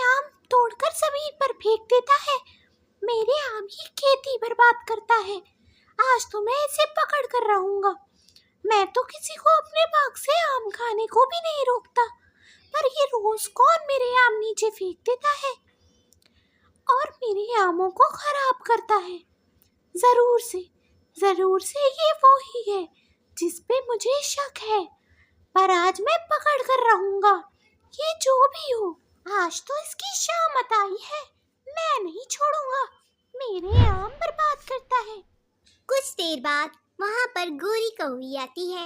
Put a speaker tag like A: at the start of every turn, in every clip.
A: आम तोड़कर जमीन पर फेंक देता है। मेरे आम की खेती बर्बाद करता है। आज तो मैं इसे पकड़ कर रहूंगा। मैं तो किसी को अपने बाग से आम खाने को भी नहीं रोकता, पर ये रोज कौन मेरे आम नीचे फेंक देता है और मेरे आमों को खराब करता है। जरूर से ये वो ही है जिस पे मुझे शक है, पर आज मैं पकड़ कर रहूंगा। ये जो भी हो, आज तो इसकी शामत आई है। मैं नहीं छोड़ूंगा। मेरे आम बर्बाद करता है।
B: कुछ देर बाद वहाँ पर गोरी कौवी आती है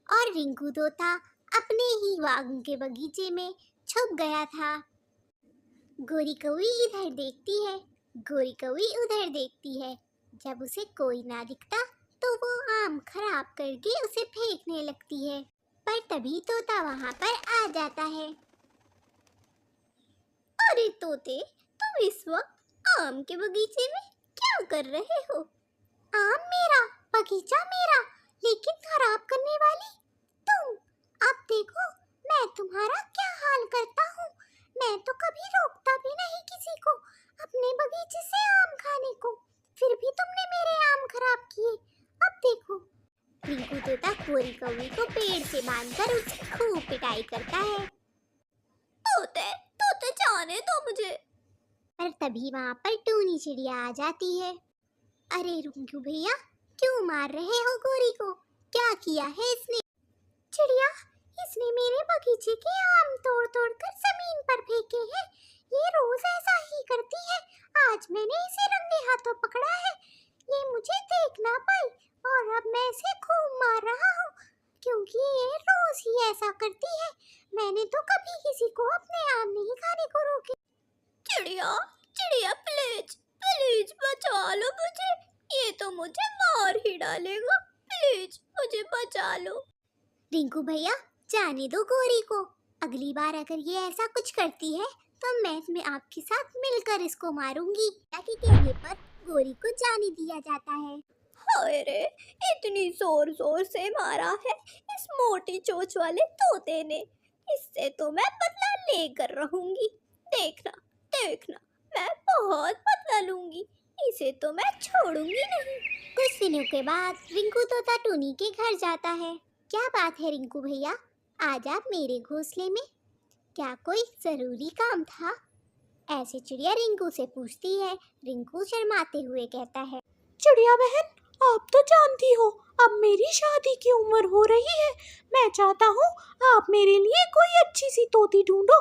B: और रिंकू तोता अपने ही बाग के बगीचे में छुप गया था। गोरी कौवी इधर देखती है, गोरी कौवी उधर देखती है। जब उसे कोई ना दिखता तो वो आम खराब करके उसे फेंकने लगती है, पर तभी तोता वहाँ पर आ जाता है। अरे तोते, तुम इस वक्त आम के बगीचे में क्या कर रहे हो? आम मेरा, बगीचा मेरा, लेकिन खराब करने वाली तुम। अब देखो मैं तुम्हारा क्या हाल करता हूँ। मैं तो कभी रोकता भी नहीं किसी को अपने बगीचे से आम खाने को, फिर भी तुमने मेरे आम खराब किए। अब देखो। रिंकू तोता गोरी कौवी को पेड़ से बांधकर उसकी खूब पिटाई करता है। तोते तोते जाने दो मुझे। पर तभी वहाँ पर टूनी चिड़िया आ जाती है। अरे रिंकू भैया, क्यों मार रहे हो गोरी को? क्या किया है इसने? चिड़िया, इसने मेरे बगीचे के आम तोड़ तोड़ कर जमीन पर फेंके हैं। ये रोज ऐसा ही करती है। आज मैंने इसे रंगे हाथों पकड़ा है। ये मुझे देख ना पाई और अब मैं इसे खूब मार रहा हूँ, क्योंकि ये रोज ही ऐसा करती है। मैंने तो कभी किसी को अपने आम नहीं खाने को रोके। चिड़िया चिड़िया, प्लीज प्लीज बचा लो मुझे। ये तो मुझे मार ही डालेगा। प्लीज मुझे बचा लो। रिंकू भैया, जाने दो गोरी को। अगली बार अगर ये ऐसा कुछ करती है तो मैं आपके साथ मिलकर इसको मारूंगी। ताकि कहने पर गोरी को जाने दिया जाता है। हाय रे, इतनी जोर जोर से मारा है इस मोटी चोंच वाले तोते ने। इससे तो मैं बदला लेकर रहूंगी। देखना देखना, मैं बहुत बदला लूंगी। इसे तो मैं छोड़ूंगी नहीं। कुछ दिनों के बाद रिंकू तोता टूनी के घर जाता है। क्या बात है रिंकू भैया, आज आप मेरे घोंसले में? क्या कोई जरूरी काम था? ऐसे चिड़िया रिंकू से पूछती है। रिंकू शर्माते हुए कहता है,
A: चिड़िया बहन, आप तो जानती हो अब मेरी शादी की उम्र हो रही है। मैं चाहता हूँ आप मेरे लिए कोई अच्छी सी तोती ढूंढो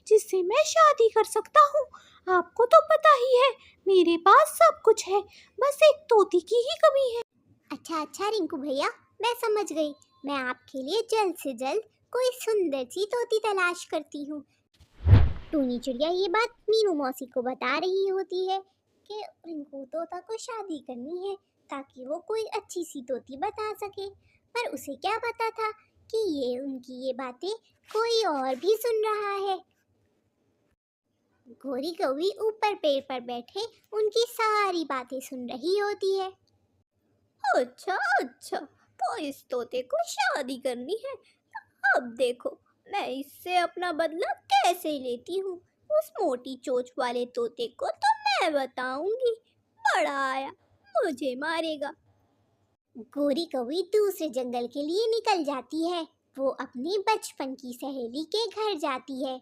A: जिससे मैं शादी कर सकता हूँ। आपको तो पता ही है मेरे पास सब कुछ है, बस एक तोती की ही कमी है।
B: अच्छा रिंकू भैया, मैं समझ गई। मैं आपके लिए जल्द से जल्द कोई सुंदर सी तोती तलाश करती हूँ। टूनी चिड़िया ये बात मीनू मौसी को बता रही होती है कि रिंकू तोता को शादी करनी है ताकि वो कोई अच्छी सी तोती बता सके। पर उसे क्या पता था कि ये उनकी ये बातें कोई और भी सुन रहा है। गोरी कौवी ऊपर पेड़ पर बैठे उनकी सारी बातें सुन रही होती है। अच्छा, तो इस तोते को शादी करनी है। अब देखो मैं इससे अपना बदला कैसे लेती हूँ। उस मोटी चोंच वाले तोते को तो मैं बताऊंगी। बड़ा आया, मुझे मारेगा। गोरी कौवी दूसरे जंगल के लिए निकल जाती है। वो अपनी बचपन की सहेली के घर जाती है।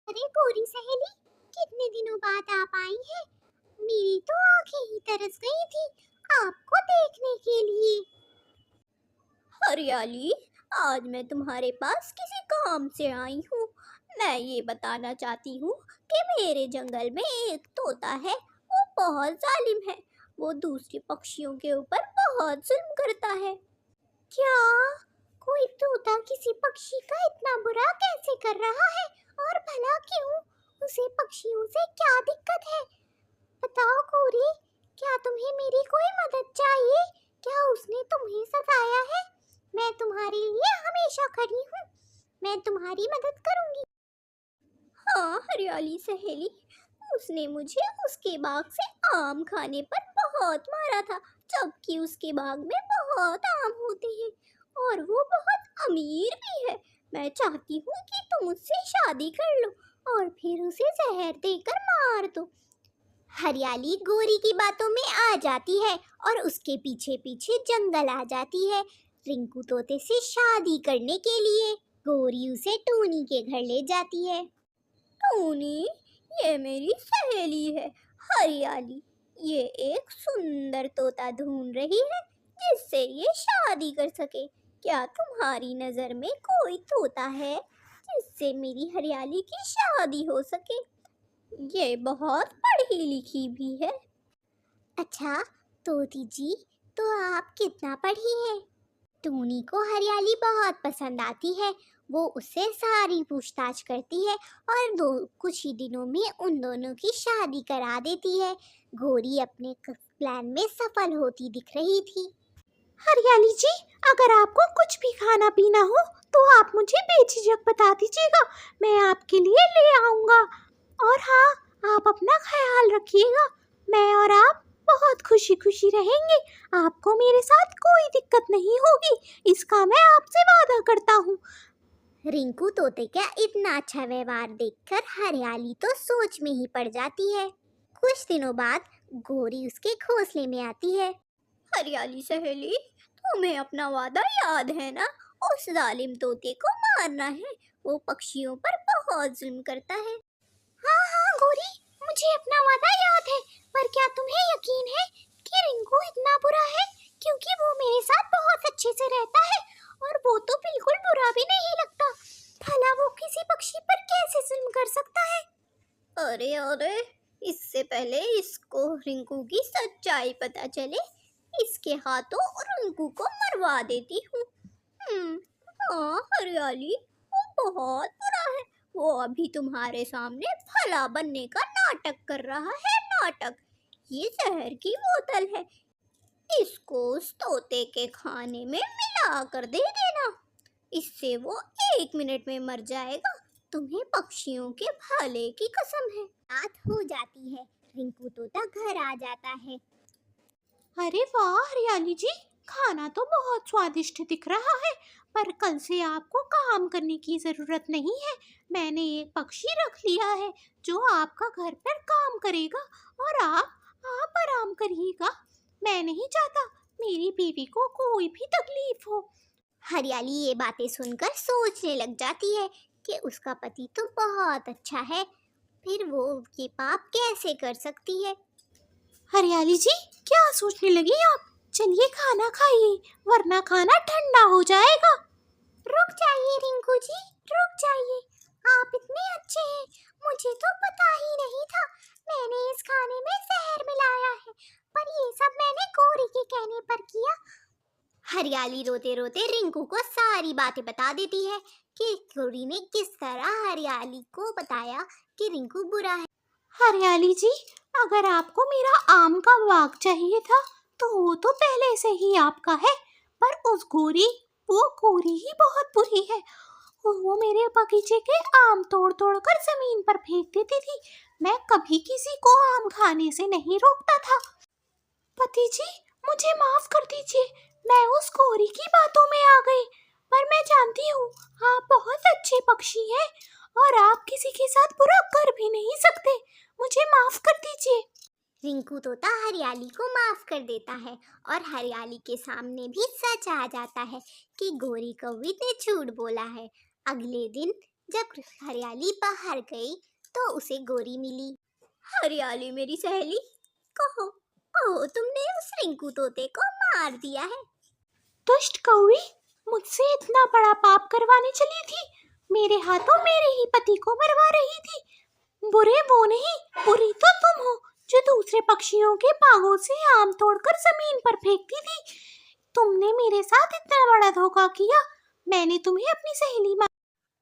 B: अरे गोरी सहेली, कितने दिनों बाद आप आई हैं? मेरी तो आंखें ही तरस गई थी आपको देखने के लिए। हरियाली, आज मैं तुम्हारे पास किसी काम से आई हूँ। मैं ये बताना चाहती हूँ कि मेरे जंगल में एक तोता है। वो बहुत जालिम है। वो दूसरे पक्षियों के ऊपर बहुत जुल्म करता है। क्या कोई तोता किसी पक्षी का इतना बुरा कैसे कर रहा है? और भला क्यों? उसे पक्षियों से क्या दिक्कत है? बताओ गोरी, क्या तुम्हें मेरी कोई मदद चाहिए? क्या उसने तुम्हें सताया है? मैं तुम्हारे लिए हमेशा खड़ी हूँ। मैं तुम्हारी मदद करूँगी। हाँ हरियाली सहेली, उसने मुझे उसके बाग से आम खाने पर बहुत मारा था, जबकि उसके बाग में बहुत आम होते हैं और वो बहुत अमीर भी है। मैं चाहती हूँ कि तुम उससे शादी कर लो और फिर उसे जहर देकर मार दो। हरियाली गोरी की बातों में आ जाती है और उसके पीछे पीछे जंगल आ जाती है रिंकू तोते से शादी करने के लिए। गोरी उसे टूनी के घर ले जाती है। टूनी, ये मेरी सहेली है हरियाली। ये एक सुंदर तोता ढूंढ रही है जिससे ये शादी कर सके। क्या तुम्हारी नजर में कोई तोता है जिससे मेरी हरियाली की शादी हो सके? ये बहुत पढ़ी लिखी भी है। अच्छा तोती जी, तो आप कितना पढ़ी है? टूनी को हरियाली बहुत पसंद आती है। वो उससे सारी पूछताछ करती है और कुछ ही दिनों में उन दोनों की शादी करा देती है। गोरी अपने प्लान में सफल होती दिख रही थी।
A: हरियाली जी, अगर आपको कुछ भी खाना पीना हो तो आप मुझे बेझिझक बता दीजिएगा, मैं आपके लिए ले आऊँगा। और हाँ, आप अपना ख्याल रखिएगा। मैं और आप बहुत खुशी खुशी रहेंगे। आपको मेरे साथ कोई दिक्कत नहीं होगी, इसका मैं आपसे वादा करता हूँ।
B: रिंकू तोते का इतना अच्छा व्यवहार देखकर हरियाली तो सोच में ही पड़ जाती है। कुछ दिनों बाद गोरी उसके घोंसले में आती है। हरियाली सहेली, तुम्हें अपना वादा याद है ना? उस जालिम तोते को मारना है। वो पक्षियों पर बहुत जुल्म करता है।
A: हाँ हाँ गोरी, मुझे अपना वादा याद है, पर क्या तुम्हें यकीन है कि रिंकू इतना बुरा है? क्योंकि वो मेरे साथ बहुत अच्छे से रहता है और वो तो बिल्कुल बुरा भी नहीं लगता। भला वो किसी पक्षी पर कैसे जुल्म कर सकता है?
B: अरे अरे, इससे पहले इसको रिंकू की सच्चाई पता चले, इसके हाथों रिंकू को मरवा देती हूँ। हाँ हरियाली, वो बहुत बुरा है। वो अभी तुम्हारे सामने भला बनने का नाटक कर रहा है। नाटक। ये जहर की बोतल है, इसको उस तोते के खाने में मिला कर दे देना। इससे वो 1 मिनट में मर जाएगा। तुम्हें पक्षियों के भले की कसम है। रात हो जाती है। रिंकू तोता घर आ जाता है।
A: अरे वाह हरियाली जी, खाना तो बहुत स्वादिष्ट दिख रहा है, पर कल से आपको काम करने की ज़रूरत नहीं है। मैंने एक पक्षी रख लिया है जो आपका घर पर काम करेगा और आप आराम करिएगा। मैं नहीं चाहता मेरी बीवी को कोई भी तकलीफ हो।
B: हरियाली ये बातें सुनकर सोचने लग जाती है कि उसका पति तो बहुत अच्छा है, फिर वो ये पाप कैसे कर सकती है।
A: हरियाली जी, क्या सोचने लगी आप? चलिए खाना खाइए, वरना खाना ठंडा हो जाएगा।
B: रुक जाइए रिंकू जी, रुक जाइए। आप इतने अच्छे हैं, मुझे तो पता ही नहीं था। मैंने इस खाने में जहर मिलाया है, पर ये सब मैंने गोरी के कहने पर किया। हरियाली रोते रोते रिंकू को सारी बातें बता देती है कि गोरी ने किस तरह हरियाली को बताया कि रिंकू बुरा है।
A: हरियाली जी, अगर आपको मेरा आम का बाग चाहिए था तो वो तो पहले से ही आपका है, पर वो गोरी ही बहुत बुरी है। वो मेरे बगीचे के आम तोड़ तोड़ कर जमीन पर फेंक देती थी। मैं कभी किसी को आम खाने से नहीं रोकता था। पति जी, मुझे माफ कर दीजिए, मैं उस गोरी की बातों में आ गई। पर मैं जानती हूँ आप बहुत अच्छे पक्षी हैं और आप किसी के साथ बुरा कर भी नहीं सकते। मुझे माफ कर दीजिए।
B: रिंकू तोता हरियाली को माफ कर देता है और हरियाली के सामने भी सच आ जाता है कि गोरी कौवी ने झूठ बोला है। अगले दिन जब हरियाली बाहर गई तो उसे गोरी मिली। हरियाली मेरी सहेली, कहो कहो तुमने उस रिंकू तोते को मार दिया है।
A: दुष्ट कौवी, मुझसे इतना बड़ा पाप करवाने चली थी। मेरे हाथों मेरे ही पति को मरवा रही थी। बुरे वो नहीं, बुरी तो तुम हो जो दूसरे पक्षियों के बागों से आम तोड़कर जमीन पर फेंकती थी। तुमने मेरे साथ इतना बड़ा धोखा किया। मैंने तुम्हें अपनी सहेली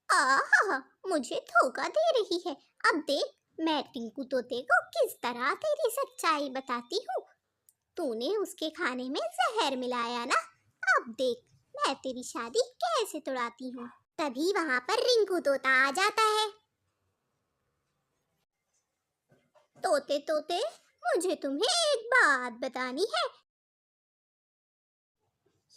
B: आहा, मुझे धोखा दे रही है। अब देख, मैं रिंकू तोते को किस तरह तेरी सच्चाई बताती हूँ। तूने उसके खाने में जहर मिलाया ना? अब देख, मैं तेरी शादी कैसे तोड़ाती हूँ। तभी वहाँ पर रिंकू तोता आ जाता है। तोते तोते, मुझे तुम्हें एक बात बतानी है।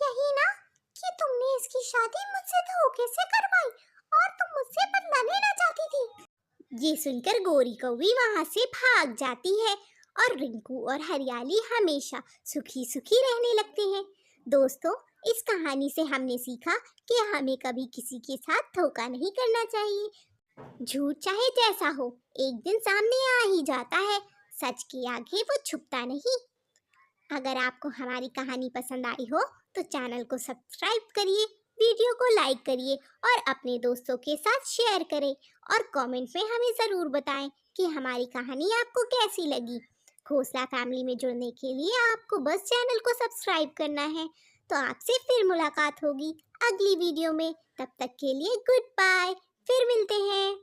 B: यही ना कि तुमने इसकी शादी मुझसे धोखे से करवाई और तुम मुझसे बदला लेना चाहती थी। ये सुनकर गोरी कौवी वहां से भाग जाती है और रिंकू और हरियाली हमेशा सुखी सुखी रहने लगते हैं। दोस्तों, इस कहानी से हमने सीखा कि हमें कभी किसी के साथ धोखा नहीं करना चाहिए। झूठ चाहे जैसा हो, एक दिन सामने आ ही जाता है। सच के आगे वो छुपता नहीं। अगर आपको हमारी कहानी पसंद आई हो तो चैनल को सब्सक्राइब करिए, वीडियो को लाइक करिए और अपने दोस्तों के साथ शेयर करें और कमेंट में हमें ज़रूर बताएं कि हमारी कहानी आपको कैसी लगी। घोंसला फैमिली में जुड़ने के लिए आपको बस चैनल को सब्सक्राइब करना है। तो आपसे फिर मुलाकात होगी अगली वीडियो में। तब तक के लिए गुड बाय, फिर मिलते हैं।